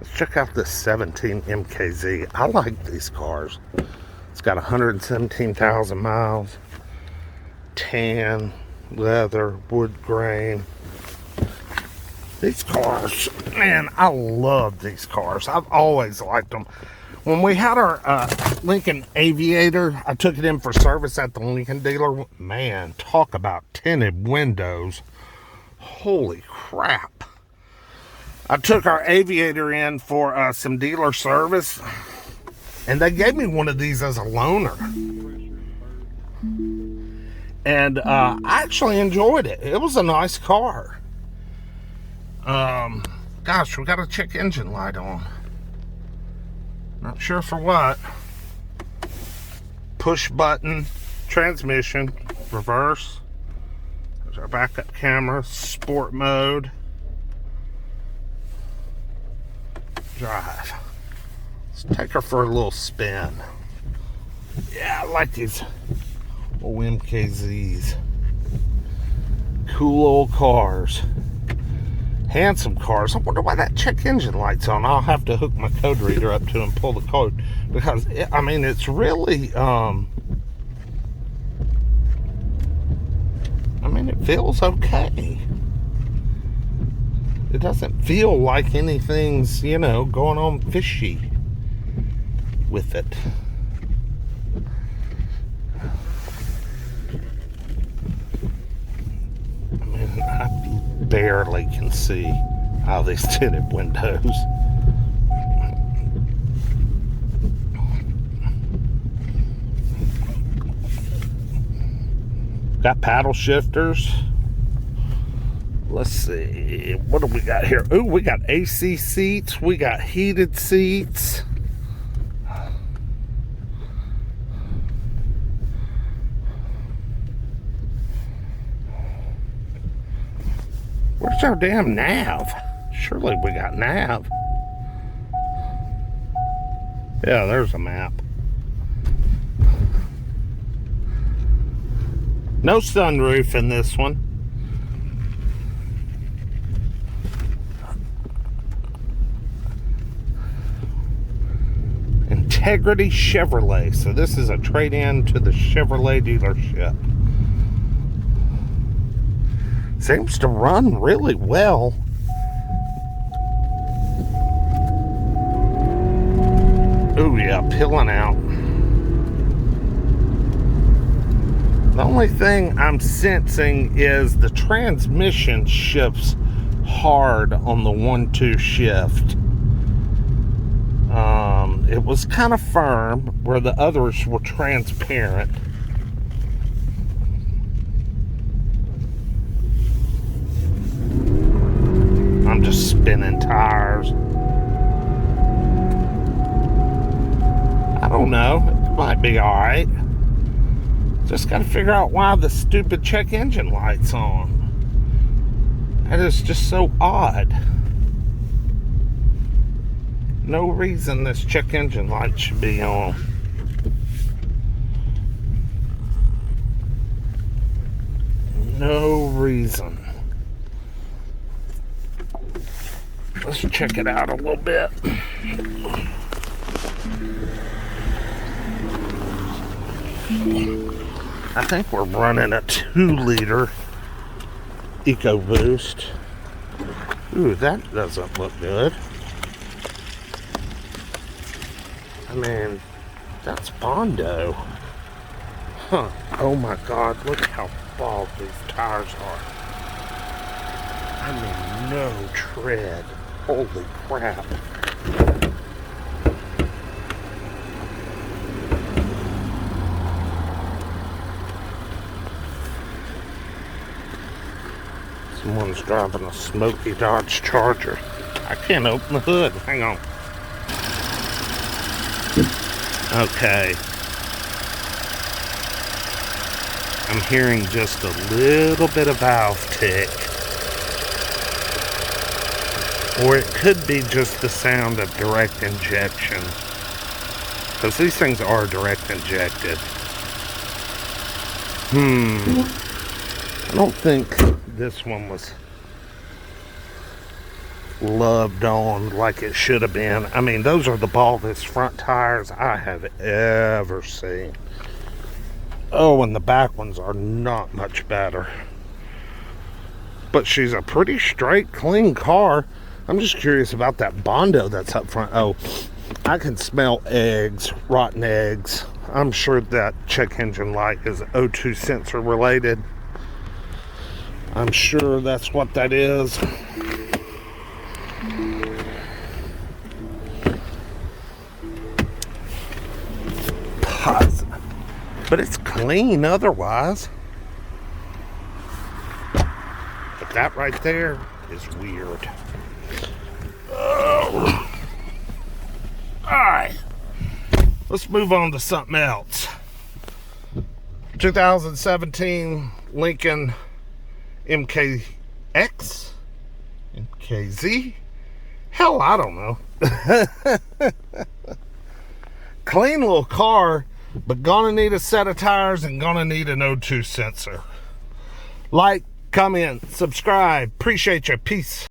Let's check out this 17 MKZ. I like these cars. It's got 117,000 miles. Tan, leather, wood grain. These cars, man, I love these cars. I've always liked them. When we had our Lincoln Aviator, I took it in for service at the Lincoln dealer. Man, talk about tinted windows. Holy crap. I took our Aviator in for some dealer service, and they gave me one of these as a loaner. And I actually enjoyed it. It was a nice car. Gosh, we got a check engine light on. Not sure for what. Push button, transmission, reverse. There's our backup camera, sport mode. Drive. Let's take her for a little spin. Yeah, I like these old MKZs. Cool old cars. Handsome cars. I wonder why that check engine light's on. I'll have to hook my code reader up to and pull the code, because I mean, it's really I mean, it feels okay. It doesn't feel like anything's, you know, going on fishy with it. I mean, I barely can see out of these tinted windows. Got paddle shifters. Let's see, what do we got here? Ooh, we got AC seats. We got heated seats. Where's our damn nav? Surely we got nav. Yeah, there's a map. No sunroof in this one. Integrity Chevrolet. So this is a trade-in to the Chevrolet dealership. Seems to run really well. Oh yeah, peeling out. The only thing I'm sensing is the transmission shifts hard on the 1-2 shift. It was kind of firm where the others were transparent. I'm just spinning tires. I don't know. It might be alright. Just got to figure out why the stupid check engine light's on. That is just so odd. No reason this check engine light should be on. No reason. Let's check it out a little bit. I think we're running a 2-liter EcoBoost. Ooh, that doesn't look good. I mean, that's Bondo. Huh. Oh my God, look how bald these tires are. I mean, no tread. Holy crap. Someone's driving a smoky Dodge Charger. I can't open the hood. Hang on. Okay. I'm hearing just a little bit of valve tick. Or it could be just the sound of direct injection. Because these things are direct injected. I don't think this one was loved on like it should have been. I mean, those are the baldest front tires I have ever seen. Oh, and the back ones are not much better. But she's a pretty straight, clean car. I'm just curious about that Bondo that's up front. Oh, I can smell eggs, rotten eggs. I'm sure that check engine light is O2 sensor related. I'm sure that's what that is. But it's clean otherwise. But that right there is weird. Oh. Alright. Let's move on to something else. 2017 Lincoln MKX? MKZ? Hell, I don't know. Clean little car, but gonna need a set of tires and gonna need an O2 sensor. Like, comment, subscribe. Appreciate you. Peace.